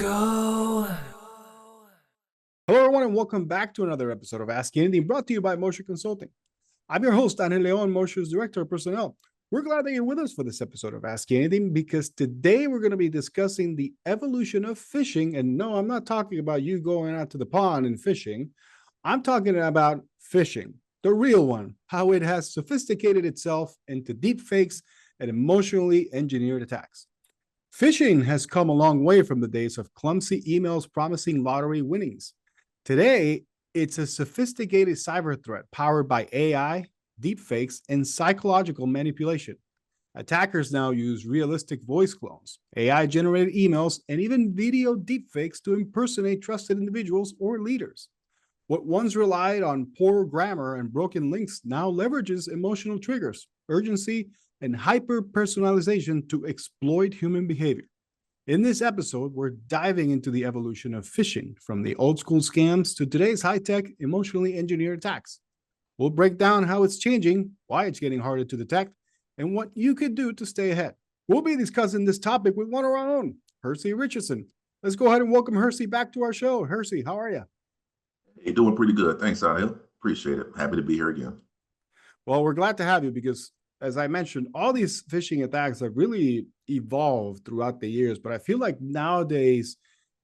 go. Hello, everyone, and welcome back to another episode of ASCII Anything, brought to you by Moser Consulting. I'm your host, Daniel Leon, Moser's Director of Personnel. We're glad that you're with us for this episode of ASCII Anything because today we're going to be discussing the evolution of phishing. And no, I'm not talking about you going out to the pond and fishing. I'm talking about phishing, the real one, how it has sophisticated itself into deepfakes and emotionally engineered attacks. Phishing has come a long way from the days of clumsy emails promising lottery winnings. Today, it's a sophisticated cyber threat powered by AI, deepfakes, and psychological manipulation. Attackers now use realistic voice clones, AI-generated emails, and even video deepfakes to impersonate trusted individuals or leaders. What once relied on poor grammar and broken links now leverages emotional triggers, urgency, and hyper-personalization to exploit human behavior. In this episode, we're diving into the evolution of phishing, from the old school scams to today's high-tech, emotionally engineered attacks. We'll break down how it's changing, why it's getting harder to detect, and what you could do to stay ahead. We'll be discussing this topic with one of our own, Hersey Richardson. Let's go ahead and welcome Hersey back to our show. Hersey, how are you? Hey, doing pretty good. Thanks, Daniel. Appreciate it. Happy to be here again. Well, we're glad to have you because, as I mentioned, all these phishing attacks have really evolved throughout the years, but I feel like nowadays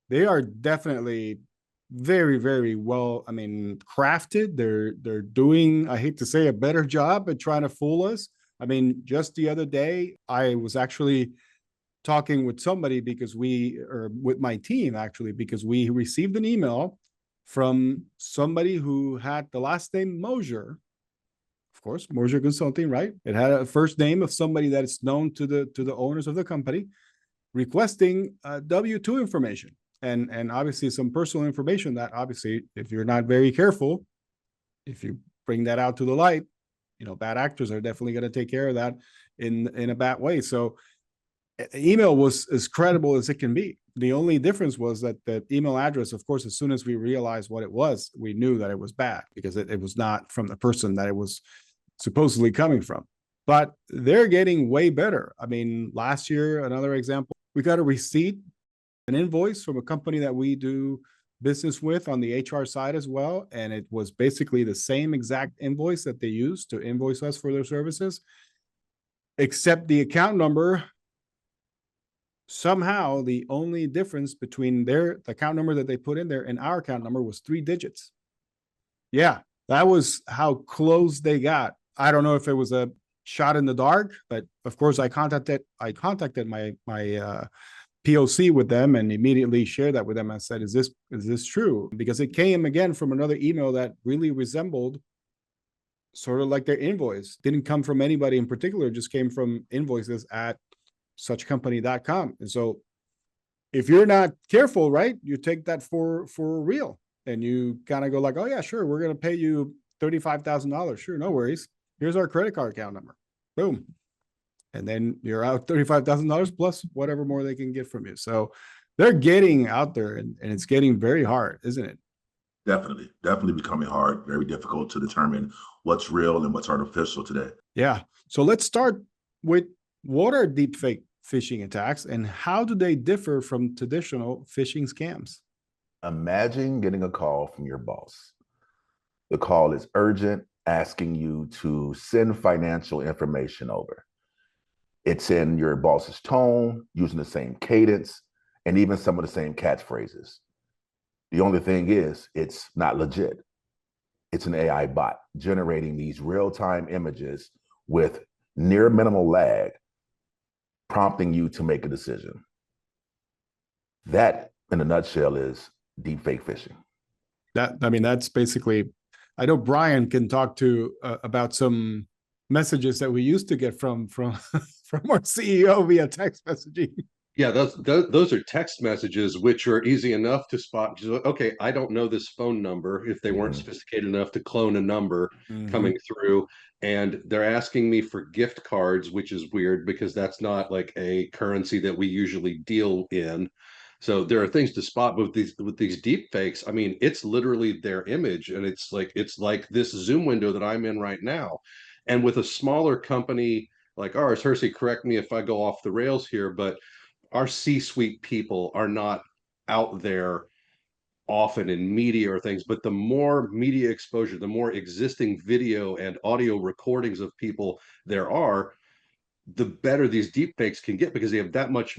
they are definitely very, very well, crafted. They're doing, I hate to say, a better job at trying to fool us. I mean, just the other day, I was actually talking with somebody with my team actually, because we received an email from somebody who had the last name Moser. Of course, Moser Consulting, right? It had a first name of somebody that is known to the owners of the company, requesting W-2 information and obviously some personal information that obviously, if you're not very careful, if you bring that out to the light, bad actors are definitely going to take care of that in a bad way. So email was as credible as it can be. The only difference was that the email address, of course, as soon as we realized what it was, we knew that it was bad because it was not from the person that it was supposedly coming from. But they're getting way better. I mean, last year, another example, we got a receipt, an invoice from a company that we do business with on the HR side as well. And it was basically the same exact invoice that they used to invoice us for their services, except the account number. Somehow, the only difference between the account number that they put in there and our account number was 3 digits. Yeah, that was how close they got. I don't know if it was a shot in the dark, but of course, I contacted my POC with them and immediately shared that with them. I said, "Is this true?" Because it came again from another email that really resembled sort of like their invoice. Didn't come from anybody in particular; just came from invoices at suchcompany.com. And so if you're not careful, right, you take that for real and you kind of go like, oh yeah, sure, we're going to pay you $35,000. Sure, no worries. Here's our credit card account number. Boom. And then you're out $35,000 plus whatever more they can get from you. So they're getting out there and it's getting very hard, isn't it? Definitely becoming hard, very difficult to determine what's real and what's artificial today. Yeah. So let's start with, what are deepfake phishing attacks and how do they differ from traditional phishing scams? Imagine getting a call from your boss. The call is urgent, asking you to send financial information over. It's in your boss's tone, using the same cadence, and even some of the same catchphrases. The only thing is, it's not legit. It's an AI bot generating these real-time images with near minimal lag, prompting you to make a decision. That, in a nutshell, is deepfake phishing. That's basically, I know Brian can talk to about some messages that we used to get from our CEO via text messaging. Yeah, those are text messages, which are easy enough to spot. Okay, I don't know this phone number if they weren't sophisticated enough to clone a number coming through. And they're asking me for gift cards, which is weird because that's not like a currency that we usually deal in. So there are things to spot with these deep fakes. I mean, it's literally their image, and it's like this Zoom window that I'm in right now. And with a smaller company like ours, Hersey, correct me if I go off the rails here, but our C-suite people are not out there often in media or things, but the more media exposure, the more existing video and audio recordings of people there are, the better these deepfakes can get, because they have that much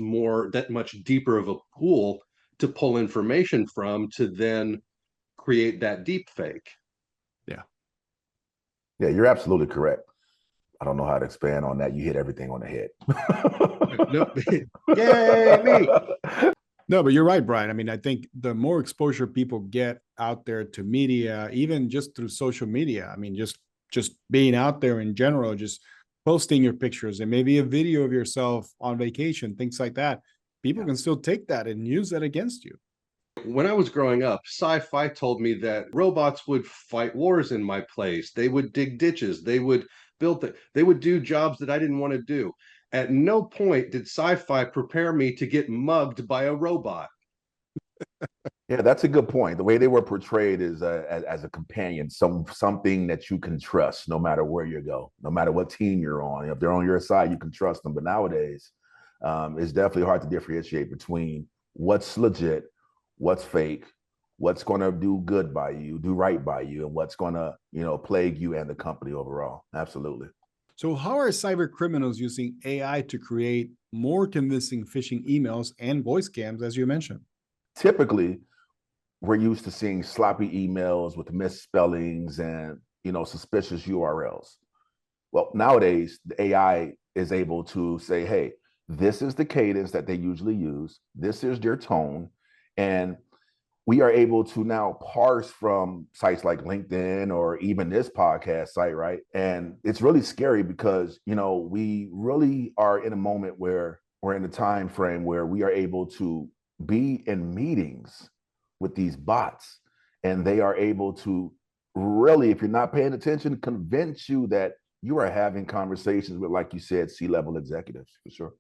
deeper of a pool to pull information from to then create that deepfake. Yeah, you're absolutely correct. I don't know how to expand on that. You hit everything on the head. No, yay, me. No, but you're right, Brian. I mean, I think the more exposure people get out there to media, even just through social media, I mean, just being out there in general, just posting your pictures and maybe a video of yourself on vacation, things like that, people can still take that and use that against you. When I was growing up, sci-fi told me that robots would fight wars in my place. They would dig ditches. They would they would do jobs that I didn't want to do. At no point did sci-fi prepare me to get mugged by a robot. Yeah, that's a good point. The way they were portrayed is as a companion, something that you can trust no matter where you go, no matter what team you're on. If they're on your side, you can trust them. But nowadays, it's definitely hard to differentiate between what's legit, what's fake, what's going to do good by you, do right by you, and what's going to, plague you and the company overall. Absolutely. So how are cyber criminals using AI to create more convincing phishing emails and voice scams, as you mentioned? Typically, we're used to seeing sloppy emails with misspellings and, suspicious URLs. Well, nowadays, the AI is able to say, hey, this is the cadence that they usually use. This is their tone. And we are able to now parse from sites like LinkedIn or even this podcast site, right? And it's really scary because, we really are in a moment where we're in a time frame where we are able to be in meetings with these bots, and they are able to really, if you're not paying attention, convince you that you are having conversations with, like you said, C-level executives, for sure.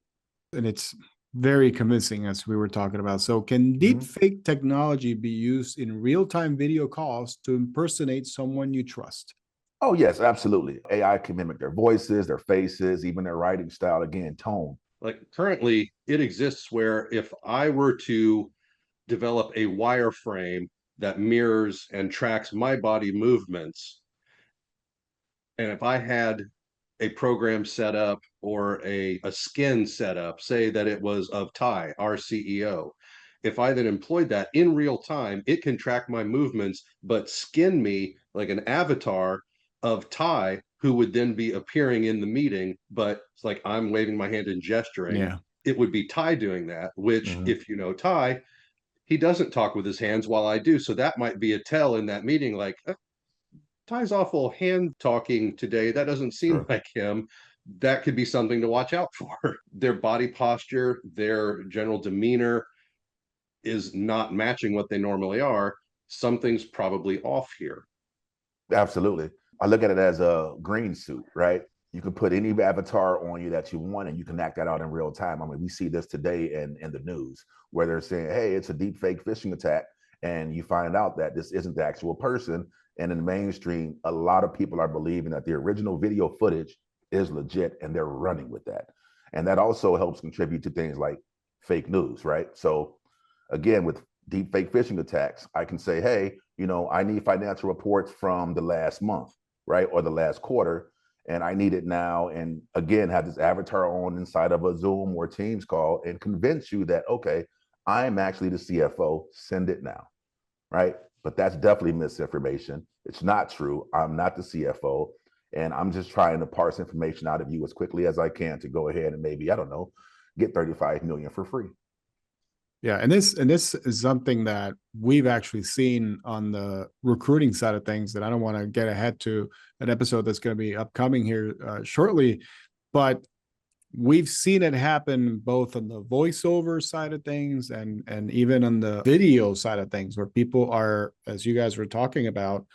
And it's very convincing, as we were talking about. So can deepfake technology be used in real-time video calls to impersonate someone you trust? Oh, yes, absolutely. AI can mimic their voices, their faces, even their writing style, again, tone. Like currently, it exists where if I were to develop a wireframe that mirrors and tracks my body movements, and if I had a program set up or a skin set up, say that it was of Ty, our CEO. If I then employed that in real time, it can track my movements, but skin me like an avatar of Ty, who would then be appearing in the meeting, but it's like I'm waving my hand and gesturing. Yeah. It would be Ty doing that, which if you know Ty, he doesn't talk with his hands while I do. So that might be a tell in that meeting, like, Ty's awful hand talking today. That doesn't seem like him. That could be something to watch out for. Their body posture, their general demeanor is not matching what they normally are. Something's probably off here. Absolutely. I look at it as a green suit, right? You can put any avatar on you that you want, and you can act that out in real time. I mean, we see this today in the news where they're saying, hey, it's a deep fake phishing attack. And you find out that this isn't the actual person. And in the mainstream, a lot of people are believing that the original video footage is legit, and they're running with that. And that also helps contribute to things like fake news, right? So again, with deep fake phishing attacks, I can say, hey, I need financial reports from the last month, right? Or the last quarter, and I need it now. And again, have this avatar on inside of a Zoom or Teams call and convince you that, okay, I'm actually the CFO, send it now, right? But that's definitely misinformation. It's not true. I'm not the CFO, and I'm just trying to parse information out of you as quickly as I can to go ahead and maybe, I don't know, get 35 million for free. Yeah, and this is something that we've actually seen on the recruiting side of things that I don't want to get ahead to an episode that's going to be upcoming here shortly, but we've seen it happen both on the voiceover side of things and even on the video side of things, where people are, as you guys were talking about,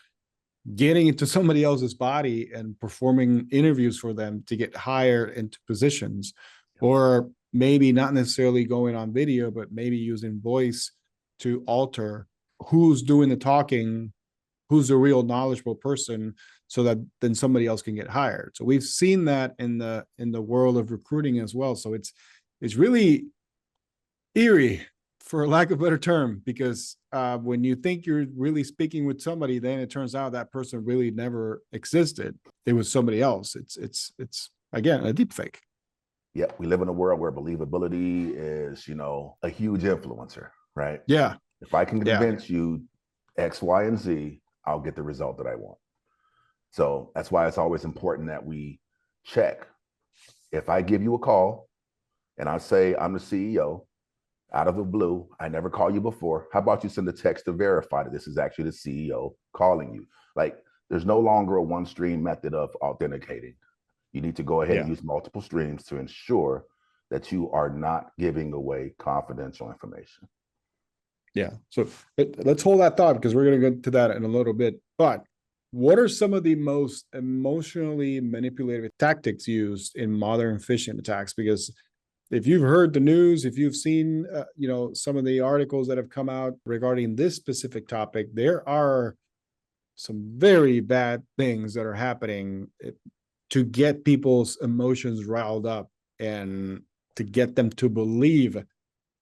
getting into somebody else's body and performing interviews for them to get hired into positions, or maybe not necessarily going on video, but maybe using voice to alter who's doing the talking, who's a real knowledgeable person, so that then somebody else can get hired. So we've seen that in the world of recruiting as well. So it's really eerie for lack of a better term, because when you think you're really speaking with somebody, then it turns out that person really never existed. It was somebody else. It's again a deep fake. Yeah, we live in a world where believability is, a huge influencer, right? Yeah. If I can Yeah. convince you X, Y, and Z, I'll get the result that I want. So that's why it's always important that we check. If I give you a call and I say I'm the CEO, out of the blue, I never called you before. How about you send a text to verify that this is actually the CEO calling you? Like, there's no longer a one stream method of authenticating. You need to go ahead and use multiple streams to ensure that you are not giving away confidential information. Yeah. So let's hold that thought, because we're going to go to that in a little bit. But what are some of the most emotionally manipulative tactics used in modern phishing attacks? Because if you've heard the news, if you've seen, some of the articles that have come out regarding this specific topic, there are some very bad things that are happening to get people's emotions riled up and to get them to believe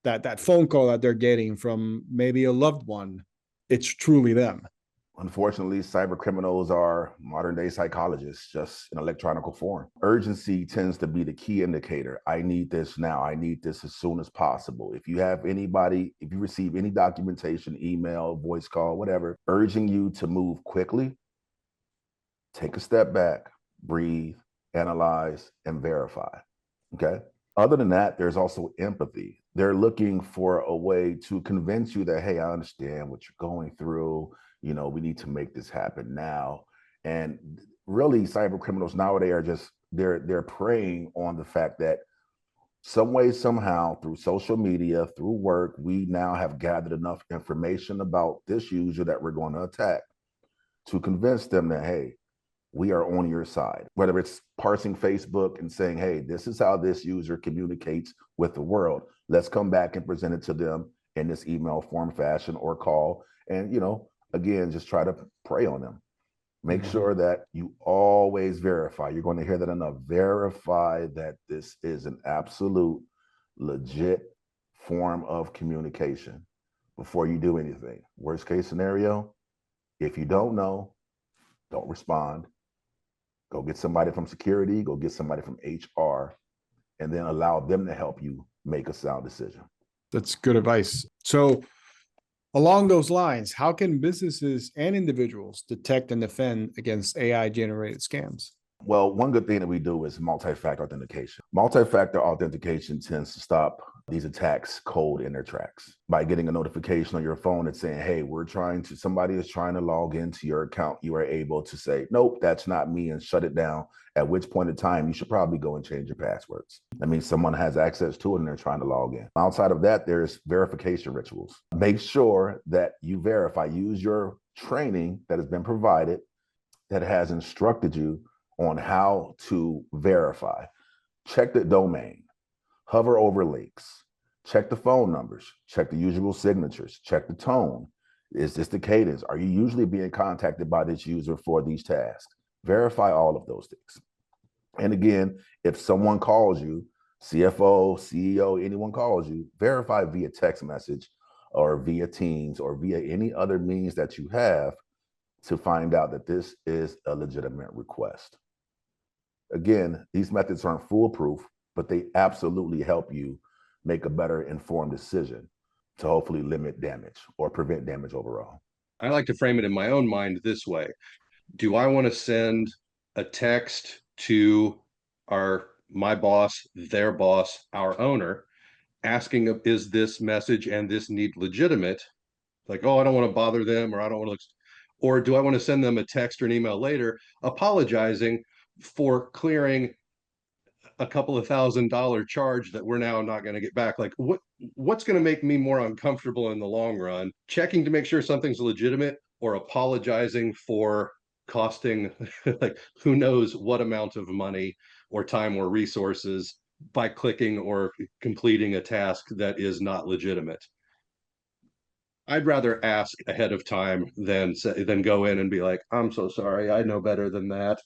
that that phone call that they're getting from maybe a loved one, it's truly them. Unfortunately, cyber criminals are modern day psychologists, just in electronic form. Urgency tends to be the key indicator. I need this now. I need this as soon as possible. If you receive any documentation, email, voice call, whatever, urging you to move quickly, take a step back, breathe, analyze, and verify. Okay. Other than that, there's also empathy. They're looking for a way to convince you that, hey, I understand what you're going through. We need to make this happen now. And really, cyber criminals nowadays are just, they're preying on the fact that some way, somehow, through social media, through work, we now have gathered enough information about this user that we're going to attack to convince them that, hey, we are on your side. Whether it's parsing Facebook and saying, hey, this is how this user communicates with the world. Let's come back and present it to them in this email form, fashion, or call. And, again, just try to prey on them. Make sure that you always verify. You're going to hear that enough. Verify that this is an absolute, legit form of communication before you do anything. Worst case scenario, if you don't know, don't respond. Go get somebody from security, go get somebody from HR, and then allow them to help you make a sound decision. That's good advice. So along those lines, how can businesses and individuals detect and defend against AI-generated scams? Well, one good thing that we do is multi-factor authentication. Multi-factor authentication tends to stop these attacks cold in their tracks by getting a notification on your phone that's saying, hey, somebody is trying to log into your account. You are able to say, nope, that's not me, and shut it down. At which point in time, you should probably go and change your passwords. That means someone has access to it and they're trying to log in. Outside of that, there's verification rituals. Make sure that you verify. Use your training that has been provided that has instructed you on how to verify. Check the domain, hover over links, check the phone numbers, check the usual signatures, check the tone. Is this the cadence? Are you usually being contacted by this user for these tasks? Verify all of those things. And again, if someone calls you, CFO, CEO, anyone calls you, verify via text message or via Teams or via any other means that you have to find out that this is a legitimate request. Again, these methods aren't foolproof, but they absolutely help you make a better informed decision to hopefully limit damage or prevent damage overall. I like to frame it in my own mind this way. Do I want to send a text to my boss, their boss, our owner, asking, is this message and this need legitimate? Like, oh, I don't want to bother them, or I don't want to, or do I want to send them a text or an email later apologizing for clearing a couple of $1,000 charge that we're now not going to get back? Like, what's going to make me more uncomfortable in the long run? Checking to make sure something's legitimate, or apologizing for costing like who knows what amount of money or time or resources by clicking or completing a task that is not legitimate? I'd rather ask ahead of time than go in and be like, I'm so sorry, I know better than that.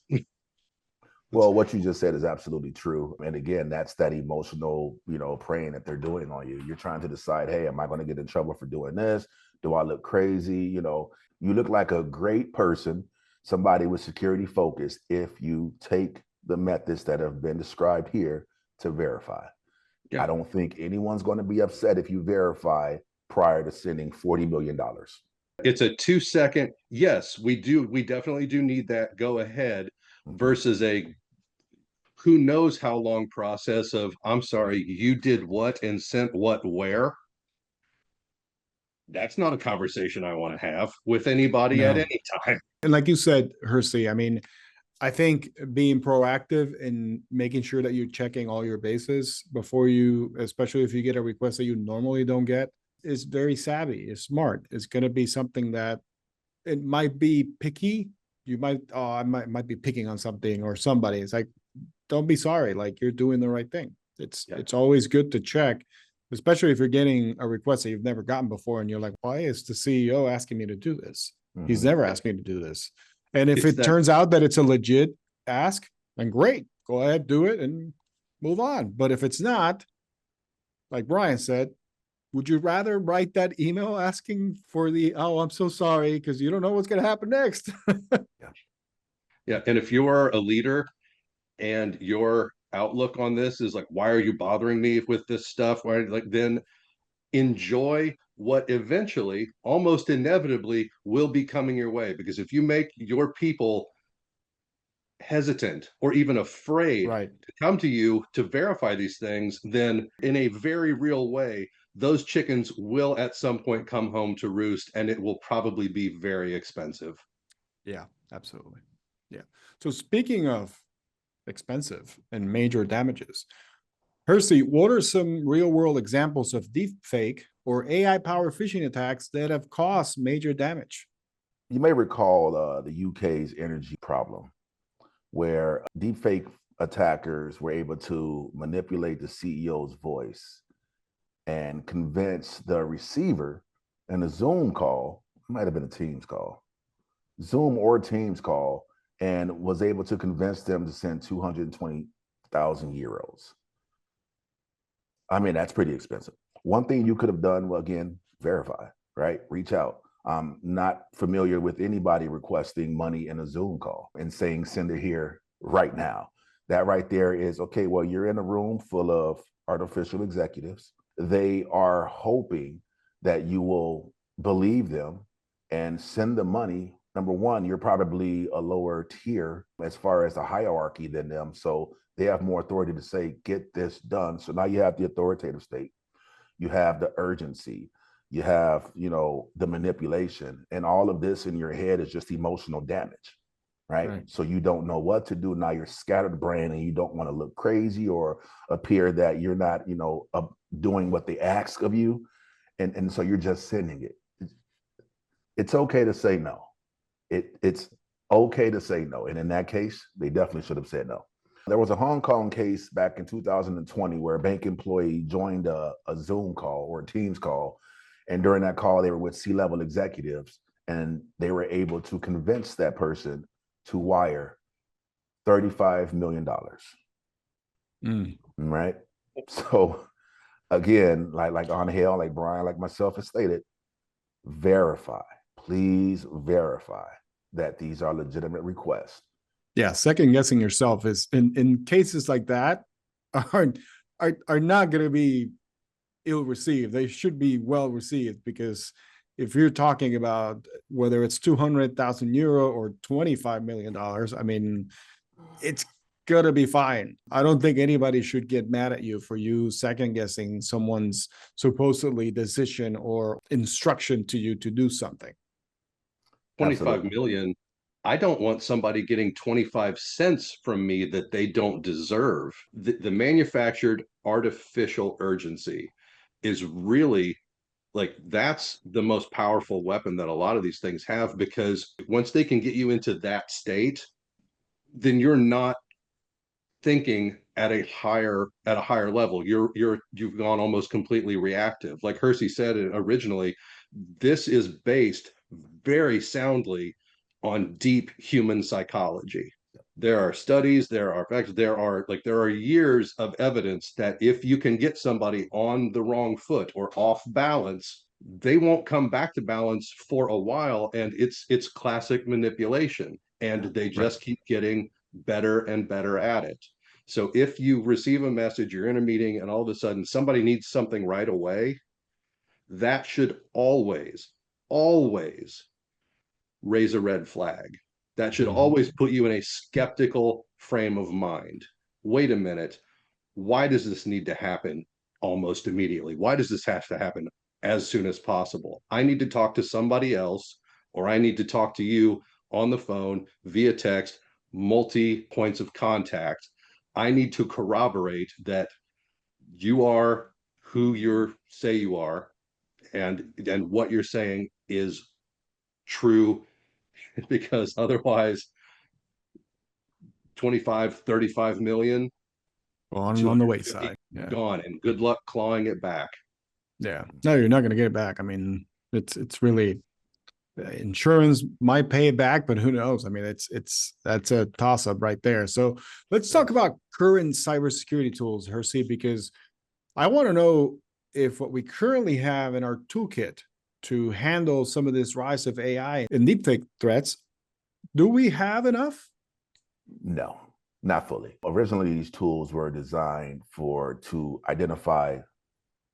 Well, what you just said is absolutely true. And again, that's that emotional, preying that they're doing on you. You're trying to decide, hey, am I going to get in trouble for doing this? Do I look crazy? You look like a great person, somebody with security focus, if you take the methods that have been described here to verify. Yeah. I don't think anyone's going to be upset if you verify prior to sending $40 million. It's a 2-second, yes, we definitely do need that go ahead versus a who knows how long process of, I'm sorry, you did what and sent what where. That's not a conversation I want to have with anybody at any time. And like you said, Hersey, I mean, I think being proactive and making sure that you're checking all your bases before you, especially if you get a request that you normally don't get, is very savvy. It's smart. It's going to be something that it might be picky. You might, I might be picking on something or somebody. It's like, don't be sorry. Like, you're doing the right thing. It's always good to check, especially if you're getting a request that you've never gotten before, and you're like, why is the CEO asking me to do this? He's never asked me to do this. And if it turns out that it's a legit ask, then great, go ahead, do it and move on. But if it's not, like Brian said, would you rather write that email asking for the, oh, I'm so sorry, because you don't know what's going to happen next? Yeah. And if you are a leader and your outlook on this is like, why are you bothering me with this stuff? Why, like, then enjoy what eventually, almost inevitably, will be coming your way. Because if you make your people hesitant or even afraid to come to you to verify these things, then in a very real way, those chickens will at some point come home to roost, and it will probably be very expensive. Yeah, absolutely. Yeah. So speaking of expensive and major damages, Hersey, what are some real world examples of deepfake or AI powered phishing attacks that have caused major damage? You may recall the UK's energy problem, where deepfake attackers were able to manipulate the CEO's voice and convince the receiver in a Zoom call, might have been a Teams call, Zoom or Teams call, and was able to convince them to send 220,000 euros. I mean, that's pretty expensive. One thing you could have done, well, again, verify, right? Reach out. I'm not familiar with anybody requesting money in a Zoom call and saying, send it here right now. That right there is, okay, well, you're in a room full of artificial executives. They are hoping that you will believe them and send the money. Number one, you're probably a lower tier as far as the hierarchy than them. So they have more authority to say, get this done. So now you have the authoritative state, you have the urgency, you have, the manipulation, and all of this in your head is just emotional damage, right? So you don't know what to do. Now you're scattered brain and you don't want to look crazy or appear that you're not, doing what they ask of you. And so you're just sending it. It's okay to say no. It's okay to say no. And in that case, they definitely should have said no. There was a Hong Kong case back in 2020 where a bank employee joined a Zoom call or a Teams call. And during that call, they were with C-level executives, and they were able to convince that person to wire $35 million. Right? So again, like Angel, like Brian, like myself has stated, verify. Please verify that these are legitimate requests. Yeah, second guessing yourself is in cases like that are not going to be ill received. They should be well received, because if you're talking about whether it's 200,000 euro or $25 million, I mean, it's gonna be fine. I don't think anybody should get mad at you for you second guessing someone's supposedly decision or instruction to you to do something. 25 million. I don't want somebody getting 25 cents from me that they don't deserve. The manufactured artificial urgency is really, like, that's the most powerful weapon that a lot of these things have, because once they can get you into that state, then you're not thinking at a higher level. You've gone almost completely reactive. Like Hersey said originally, this is based very soundly on deep human psychology. There are studies, there are facts, there are years of evidence that if you can get somebody on the wrong foot or off balance, they won't come back to balance for a while, and it's classic manipulation, and they just keep getting better and better at it. So if you receive a message, you're in a meeting, and all of a sudden somebody needs something right away, that should always raise a red flag. That should always put you in a skeptical frame of mind. Wait a minute. Why does this need to happen almost immediately? Why does this have to happen as soon as possible? I need to talk to somebody else, or I need to talk to you on the phone, via text, multi points of contact. I need to corroborate that you are who you say you are, and what you're saying is true, because otherwise 25, 35 million on the wayside. Yeah. gone, and good luck clawing it back. Yeah. No, you're not going to get it back. I mean, it's really, insurance might pay it back, but who knows? I mean, that's a toss up right there. So let's talk about current cybersecurity tools, Hersey, because I want to know if what we currently have in our toolkit to handle some of this rise of AI and deepfake threats, do we have enough? No, not fully. Originally, these tools were designed to identify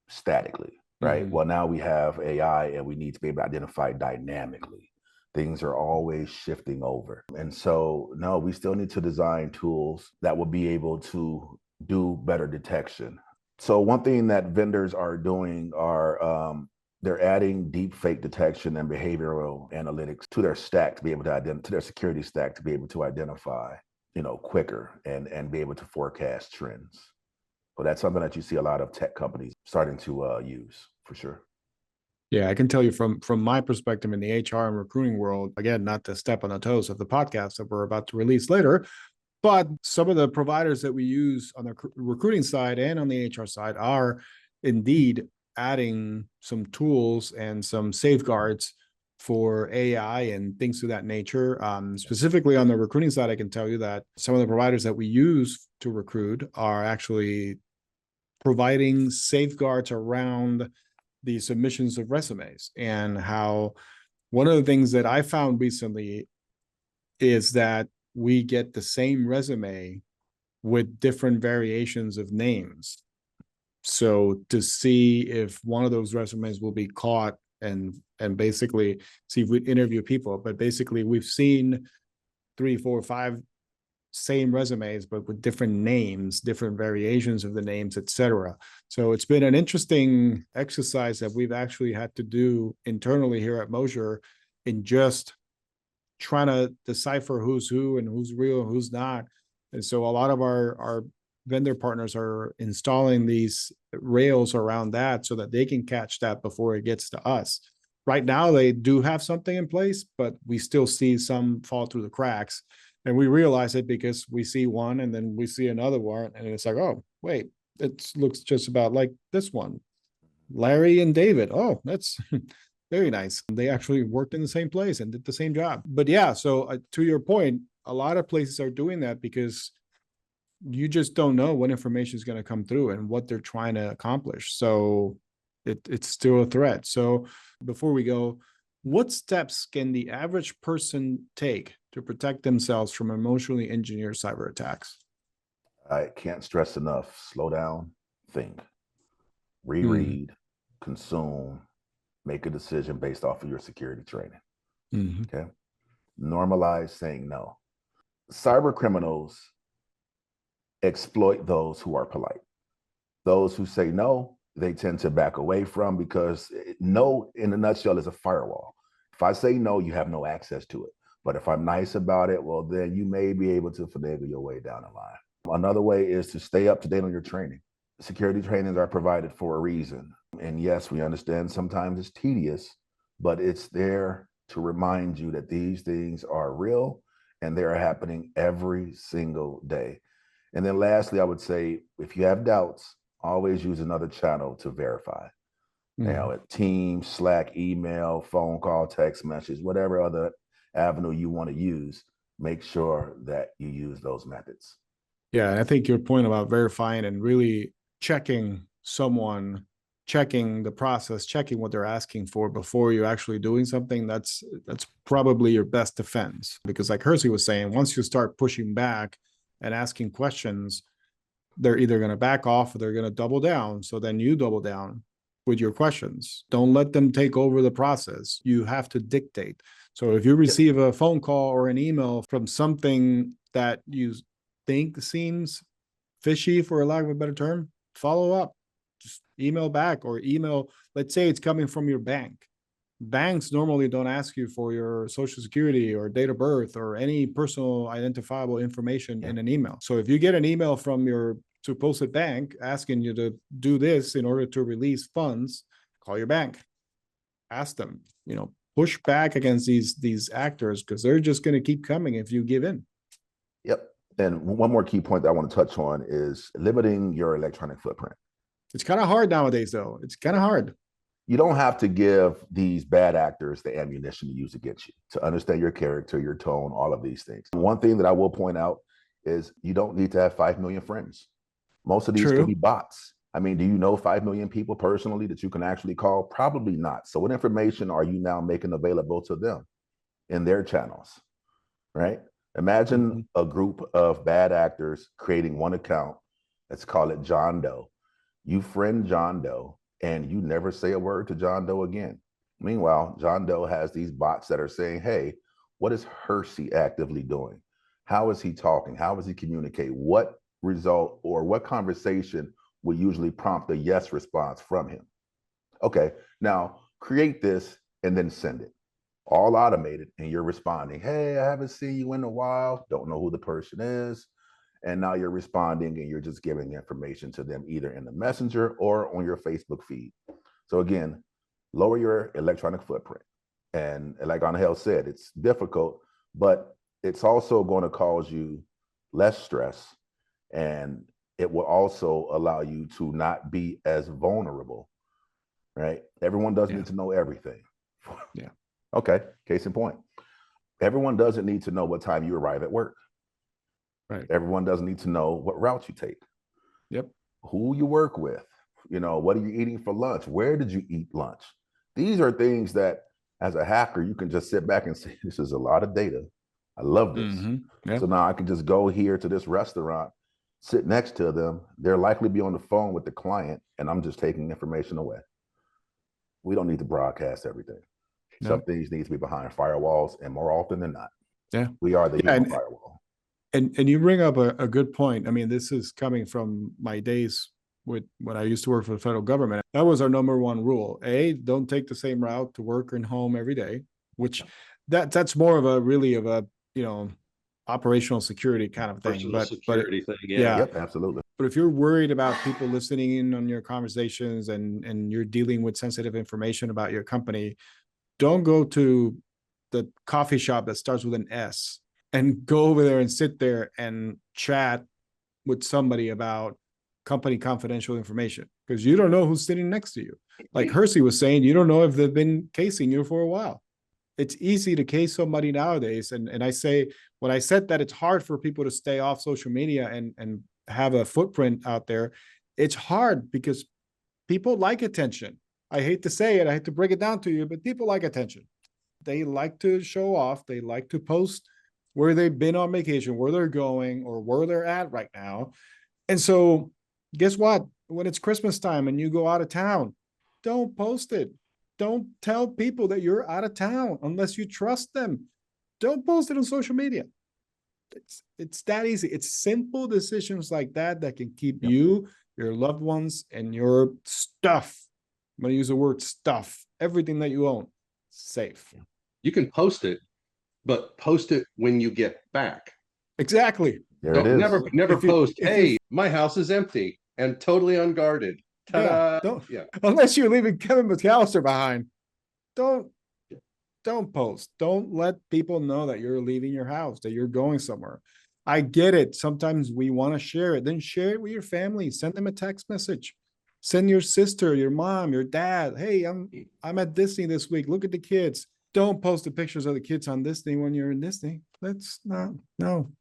statically, right? Well, now we have AI and we need to be able to identify dynamically. Things are always shifting over. And so, no, we still need to design tools that will be able to do better detection. So one thing that vendors are doing are they're adding deepfake detection and behavioral analytics to their stack to be able to to their security stack to be able to identify, quicker and be able to forecast trends. So that's something that you see a lot of tech companies starting to use for sure. Yeah, I can tell you from my perspective in the HR and recruiting world, again, not to step on the toes of the podcast that we're about to release later, but some of the providers that we use on the recruiting side and on the HR side are indeed adding some tools and some safeguards for AI and things of that nature. Specifically on the recruiting side, I can tell you that some of the providers that we use to recruit are actually providing safeguards around the submissions of resumes, and how one of the things that I found recently is that we get the same resume with different variations of names. So to see if one of those resumes will be caught and basically see if we interview people, but basically we've seen 3, 4, 5 same resumes, but with different names, different variations of the names, etc. So it's been an interesting exercise that we've actually had to do internally here at Moser in just trying to decipher who's who and who's real and who's not. And so a lot of our vendor partners are installing these rails around that so that they can catch that before it gets to us. Right now, they do have something in place, but we still see some fall through the cracks. And we realize it because we see one and then we see another one. And it's like, oh, wait, it looks just about like this one. Larry and David. Oh, that's very nice. They actually worked in the same place and did the same job. But yeah, so to your point, a lot of places are doing that because you just don't know what information is going to come through and what they're trying to accomplish. So it's still a threat. So before we go, what steps can the average person take to protect themselves from emotionally engineered cyber attacks? I can't stress enough. Slow down, think, reread, consume, make a decision based off of your security training. Okay. Normalize saying no. Cyber criminals exploit those who are polite. Those who say no, they tend to back away from, because no, in a nutshell, is a firewall. If I say no, you have no access to it. But if I'm nice about it, well, then you may be able to finagle your way down the line. Another way is to stay up to date on your training. Security trainings are provided for a reason. And yes, we understand sometimes it's tedious, but it's there to remind you that these things are real and they are happening every single day. And then lastly, I would say, if you have doubts, always use another channel to verify. Now, at Teams, Slack, email, phone call, text message, whatever other avenue you want to use, make sure that you use those methods. Yeah, and I think your point about verifying and really checking someone, checking the process, checking what they're asking for before you're actually doing something, that's probably your best defense. Because like Hersey was saying, once you start pushing back and asking questions, they're either going to back off or they're going to double down. So then you double down with your questions. Don't let them take over the process. You have to dictate. So if you receive a phone call or an email from something that you think seems fishy, for a lack of a better term, follow up. Just email back or email. Let's say it's coming from your bank. Banks normally don't ask you for your social security or date of birth or any personal identifiable information in an email. So if you get an email from your supposed bank asking you to do this in order to release funds, call your bank, ask them, push back against these actors, because they're just going to keep coming if you give in. Yep. And one more key point that I want to touch on is limiting your electronic footprint. It's kind of hard nowadays, though. It's kind of hard. You don't have to give these bad actors the ammunition to use against you, to understand your character, your tone, all of these things. One thing that I will point out is you don't need to have 5 million friends. Most of these can be bots. I mean, do you know 5 million people personally that you can actually call? Probably not. So what information are you now making available to them in their channels, right? Imagine a group of bad actors creating one account. Let's call it John Doe. You friend John Doe and you never say a word to John Doe again. Meanwhile, John Doe has these bots that are saying, hey, what is Hersey actively doing? How is he talking? How does he communicate? What result or what conversation will usually prompt a yes response from him? Okay, now create this and then send it. All automated, and you're responding, hey, I haven't seen you in a while, don't know who the person is. And now you're responding and you're just giving information to them either in the messenger or on your Facebook feed. So again, lower your electronic footprint. And like Angel said, it's difficult, but it's also going to cause you less stress. And it will also allow you to not be as vulnerable, right? Everyone doesn't need to know everything. Yeah. Okay, case in point. Everyone doesn't need to know what time you arrive at work. Right. Everyone doesn't need to know what route you take. Yep. Who you work with. What are you eating for lunch? Where did you eat lunch? These are things that as a hacker, you can just sit back and say, this is a lot of data. I love this. Yep. So now I can just go here to this restaurant, sit next to them. They're likely to be on the phone with the client, and I'm just taking information away. We don't need to broadcast everything. No. Some things need to be behind firewalls, and more often than not, we are the human firewall. And you bring up a good point. I mean, this is coming from my days with when I used to work for the federal government. That was our number one rule. Don't take the same route to work and home every day, which that's more of a operational security kind of thing. Yep, absolutely. But if you're worried about people listening in on your conversations and you're dealing with sensitive information about your company, don't go to the coffee shop that starts with an S and go over there and sit there and chat with somebody about company confidential information, because you don't know who's sitting next to you. Like Hersey was saying, you don't know if they've been casing you for a while. It's easy to case somebody nowadays. And I say, when I said that it's hard for people to stay off social media and have a footprint out there, it's hard because people like attention. I hate to say it, I hate to break it down to you, but people like attention. They like to show off. They like to post where they've been on vacation, where they're going, or where they're at right now. And so guess what? When it's Christmas time and you go out of town, don't post it. Don't tell people that you're out of town unless you trust them. Don't post it on social media. It's that easy. It's simple decisions like that that can keep you, your loved ones, and your stuff. I'm going to use the word stuff, everything that you own, safe. You can post it, but post it when you get back. Exactly. There it is. Never post, hey, my house is empty and totally unguarded. Ta-da. Unless you're leaving Kevin McAllister behind, don't post. Don't let people know that you're leaving your house, that you're going somewhere. I get it. Sometimes we want to share it. Then share it with your family. Send them a text message. Send your sister, your mom, your dad. Hey, I'm at Disney this week. Look at the kids. Don't post the pictures of the kids on Disney when you're in Disney. Let's not, no.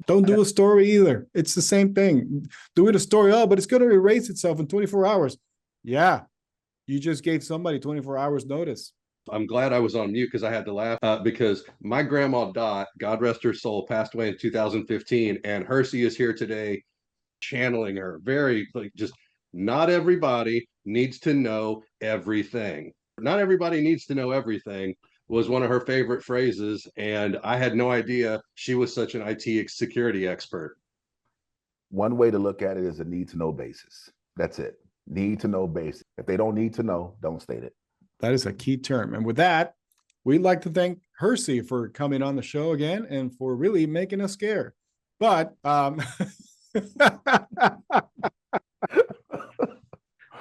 Don't do a story either. It's the same thing. Do it a story, but it's going to erase itself in 24 hours. Yeah. You just gave somebody 24 hours notice. I'm glad I was on mute because I had to laugh because my grandma Dot, God rest her soul, passed away in 2015, and Hersey is here today channeling her. Very just not everybody needs to know everything. Not everybody needs to know everything was one of her favorite phrases, and I had no idea she was such an IT security expert. One way to look at it is a need to know basis. That's it. Need to know basis. If they don't need to know, don't state it. That is a key term. And with that, we'd like to thank Hersey for coming on the show again and for really making us scared. But I'll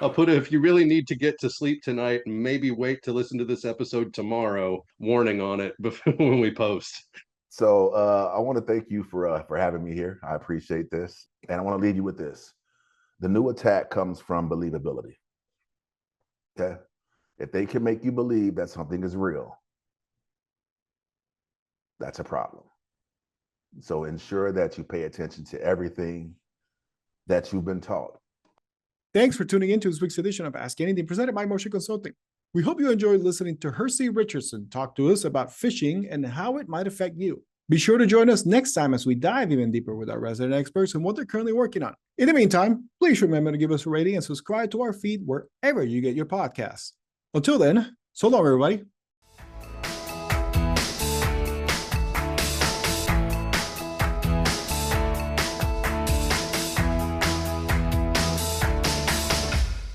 put it, if you really need to get to sleep tonight, maybe wait to listen to this episode tomorrow, warning on it before when we post. So I want to thank you for having me here. I appreciate this. And I want to leave you with this. The new attack comes from believability. Okay? If they can make you believe that something is real, that's a problem. So ensure that you pay attention to everything that you've been taught. Thanks for tuning in to this week's edition of Ask Anything, presented by Moser Consulting. We hope you enjoyed listening to Hersey Richardson talk to us about phishing and how it might affect you. Be sure to join us next time as we dive even deeper with our resident experts and what they're currently working on. In the meantime, please remember to give us a rating and subscribe to our feed wherever you get your podcasts. Until then, so long, everybody.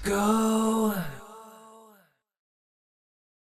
Go.